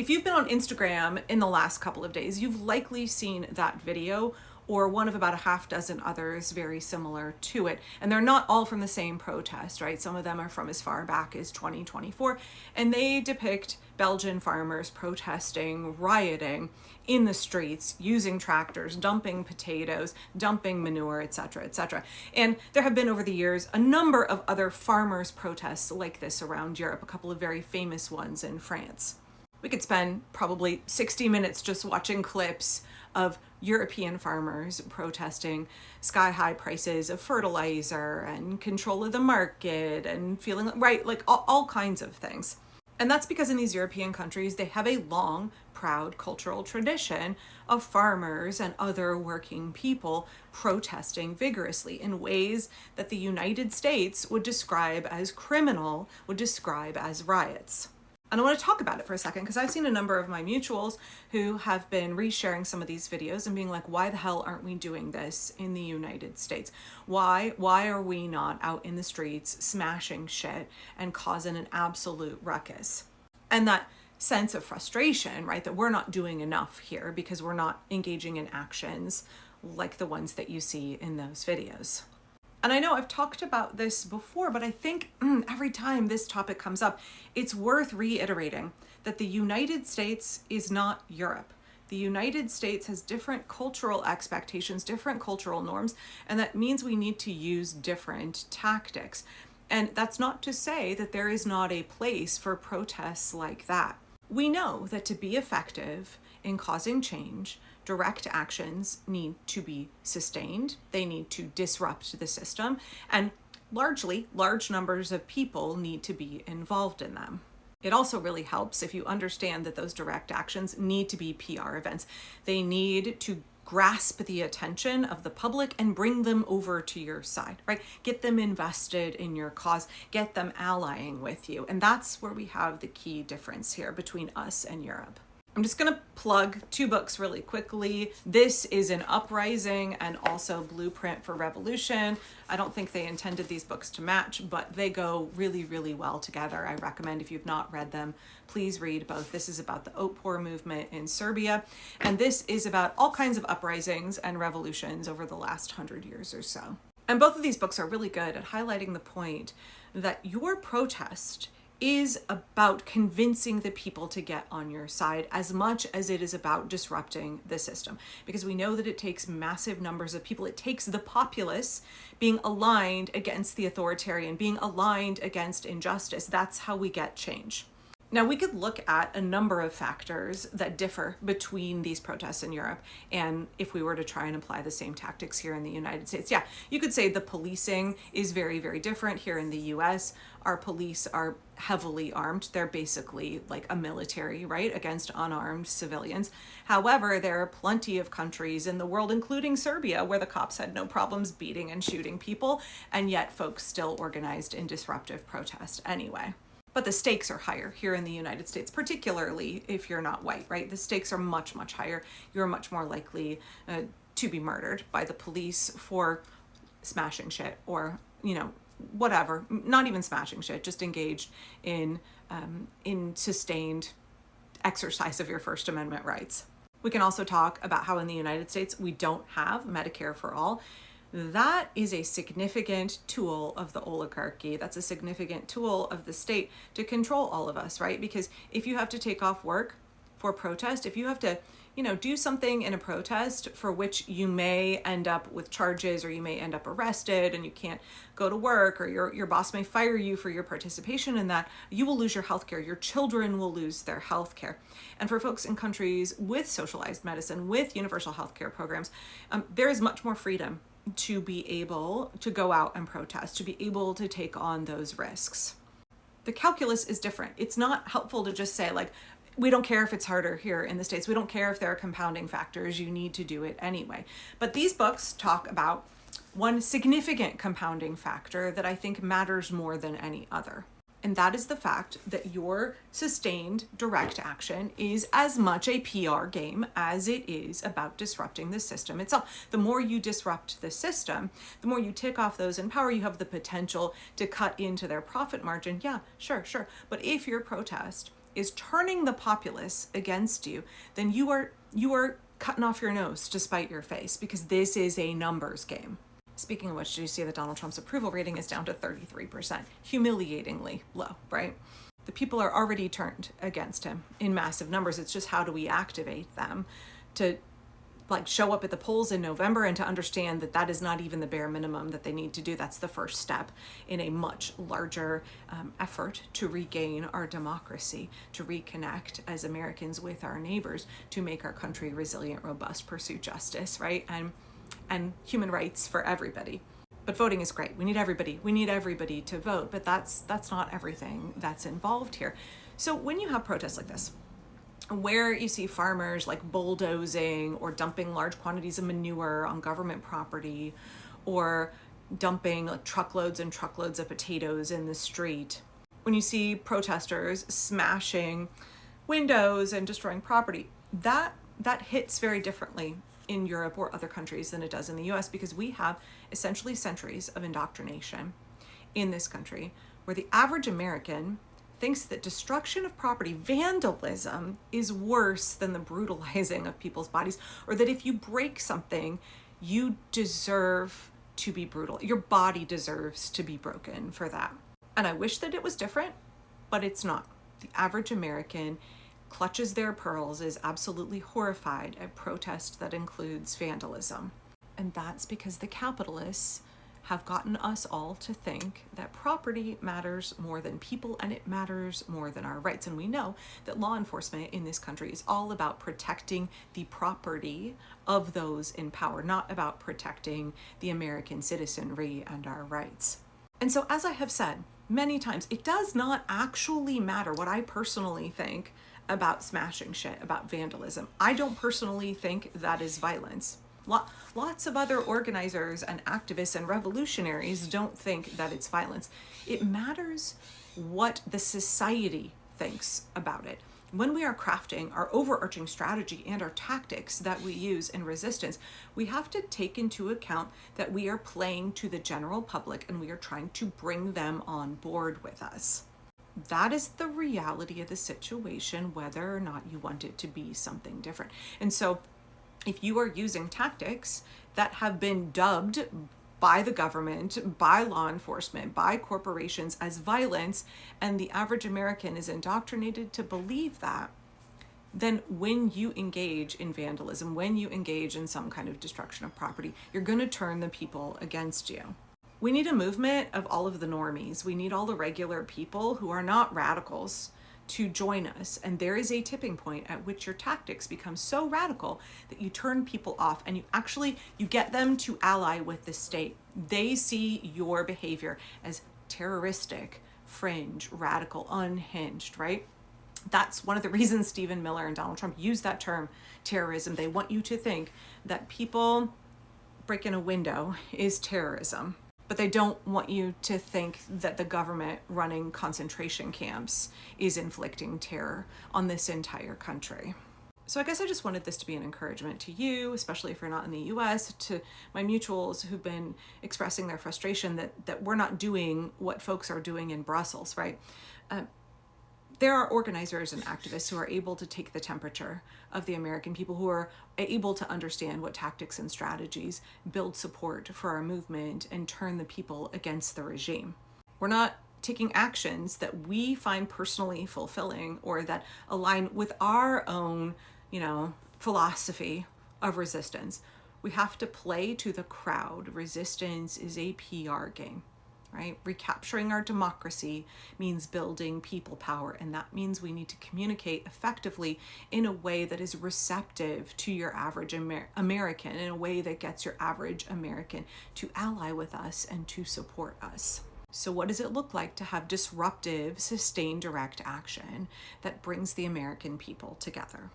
If you've been on Instagram in the last couple of days, you've likely seen that video or one of about a half dozen others very similar to it. And they're not all from the same protest, right? Some of them are from as far back as 2024, and they depict Belgian farmers protesting, rioting in the streets, using tractors, dumping potatoes, dumping manure, etc., etc. And there have been over the years a number of other farmers' protests like this around Europe, a couple of very famous ones in France. We could spend probably 60 minutes just watching clips of European farmers protesting sky-high prices of fertilizer and control of the market and feeling right, like all kinds of things. And that's because in these European countries, they have a long, proud cultural tradition of farmers and other working people protesting vigorously in ways that the United States would describe as criminal, would describe as riots. And I want to talk about it for a second because I've seen a number of my mutuals who have been resharing some of these videos and being like, why the hell aren't we doing this in the United States? Why are we not out in the streets smashing shit and causing an absolute ruckus? And that sense of frustration, right, that we're not doing enough here because we're not engaging in actions like the ones that you see in those videos. And I know I've talked about this before, but I think every time this topic comes up, it's worth reiterating that the United States is not Europe. The United States has different cultural expectations, different cultural norms, and that means we need to use different tactics. And that's not to say that there is not a place for protests like that. We know that to be effective in causing change, direct actions need to be sustained. They need to disrupt the system, and large numbers of people need to be involved in them. It also really helps if you understand that those direct actions need to be PR events. They need to grasp the attention of the public and bring them over to your side, right? Get them invested in your cause, get them allying with you. And that's where we have the key difference here between us and Europe. I'm just going to plug two books really quickly. This is an Uprising and also Blueprint for Revolution. I don't think they intended these books to match, but they go really, really well together. I recommend if you've not read them, please read both. This is about the Otpor movement in Serbia, and this is about all kinds of uprisings and revolutions over the last 100 years or so. And both of these books are really good at highlighting the point that your protest is about convincing the people to get on your side as much as it is about disrupting the system. Because we know that it takes massive numbers of people. It takes the populace being aligned against the authoritarian, being aligned against injustice. That's how we get change. Now, we could look at a number of factors that differ between these protests in Europe and if we were to try and apply the same tactics here in the United States. Yeah, you could say the policing is very, very different here in the US. Our police are heavily armed. They're basically like a military, right, against unarmed civilians. However, there are plenty of countries in the world, including Serbia, where the cops had no problems beating and shooting people, and yet folks still organized in disruptive protest anyway. But the stakes are higher here in the United States, particularly if you're not white, right? The stakes are much, much higher. You're much more likely to be murdered by the police for smashing shit or, whatever. Not even smashing shit, just engaged in sustained exercise of your First Amendment rights. We can also talk about how in the United States we don't have Medicare for all. That is a significant tool of the oligarchy. That's a significant tool of the state to control all of us, right? Because if you have to take off work for protest, if you have to, do something in a protest for which you may end up with charges or you may end up arrested and you can't go to work or your boss may fire you for your participation in that, you will lose your healthcare. Your children will lose their healthcare. And for folks in countries with socialized medicine, with universal healthcare programs, there is much more freedom to be able to go out and protest, to be able to take on those risks. The calculus is different. It's not helpful to just say, like, we don't care if it's harder here in the States. We don't care if there are compounding factors. You need to do it anyway. But these books talk about one significant compounding factor that I think matters more than any other. And that is the fact that your sustained direct action is as much a PR game as it is about disrupting the system itself. The more you disrupt the system, the more you tick off those in power, you have the potential to cut into their profit margin. Yeah, sure. But if your protest is turning the populace against you, then you are cutting off your nose to spite your face, because this is a numbers game. Speaking of which, did you see that Donald Trump's approval rating is down to 33%? Humiliatingly low, right? The people are already turned against him in massive numbers. It's just how do we activate them to show up at the polls in November and to understand that that is not even the bare minimum that they need to do. That's the first step in a much larger effort to regain our democracy, to reconnect as Americans with our neighbors, to make our country resilient, robust, pursue justice, right? And human rights for everybody. But voting is great. We need everybody. We need everybody to vote, but that's not everything that's involved here. So when you have protests like this, where you see farmers bulldozing or dumping large quantities of manure on government property, or dumping truckloads and truckloads of potatoes in the street, when you see protesters smashing windows and destroying property, that hits very differently in Europe or other countries than it does in the US, because we have essentially centuries of indoctrination in this country where the average American thinks that destruction of property, vandalism, is worse than the brutalizing of people's bodies, or that if you break something, you deserve to be brutal. Your body deserves to be broken for that. And I wish that it was different, but it's not. The average American clutches their pearls, is absolutely horrified at protest that includes vandalism. And that's because the capitalists have gotten us all to think that property matters more than people, and it matters more than our rights. And we know that law enforcement in this country is all about protecting the property of those in power, not about protecting the American citizenry and our rights. And so, as I have said many times, it does not actually matter what I personally think about smashing shit, about vandalism. I don't personally think that is violence. Lots of other organizers and activists and revolutionaries don't think that it's violence. It matters what the society thinks about it. When we are crafting our overarching strategy and our tactics that we use in resistance, we have to take into account that we are playing to the general public and we are trying to bring them on board with us. That is the reality of the situation, whether or not you want it to be something different. And so if you are using tactics that have been dubbed by the government, by law enforcement, by corporations as violence, and the average American is indoctrinated to believe that, then when you engage in vandalism, when you engage in some kind of destruction of property, you're going to turn the people against you. We need a movement of all of the normies. We need all the regular people who are not radicals to join us. And there is a tipping point at which your tactics become so radical that you turn people off and you get them to ally with the state. They see your behavior as terroristic, fringe, radical, unhinged, right? That's one of the reasons Stephen Miller and Donald Trump use that term, terrorism. They want you to think that people breaking a window is terrorism. But they don't want you to think that the government running concentration camps is inflicting terror on this entire country. So I guess I just wanted this to be an encouragement to you, especially if you're not in the US, to my mutuals who've been expressing their frustration that we're not doing what folks are doing in Brussels, right? There are organizers and activists who are able to take the temperature of the American people, who are able to understand what tactics and strategies build support for our movement and turn the people against the regime. We're not taking actions that we find personally fulfilling or that align with our own, philosophy of resistance. We have to play to the crowd. Resistance is a PR game. Right? Recapturing our democracy means building people power, and that means we need to communicate effectively in a way that is receptive to your average American, in a way that gets your average American to ally with us and to support us. So what does it look like to have disruptive, sustained direct action that brings the American people together?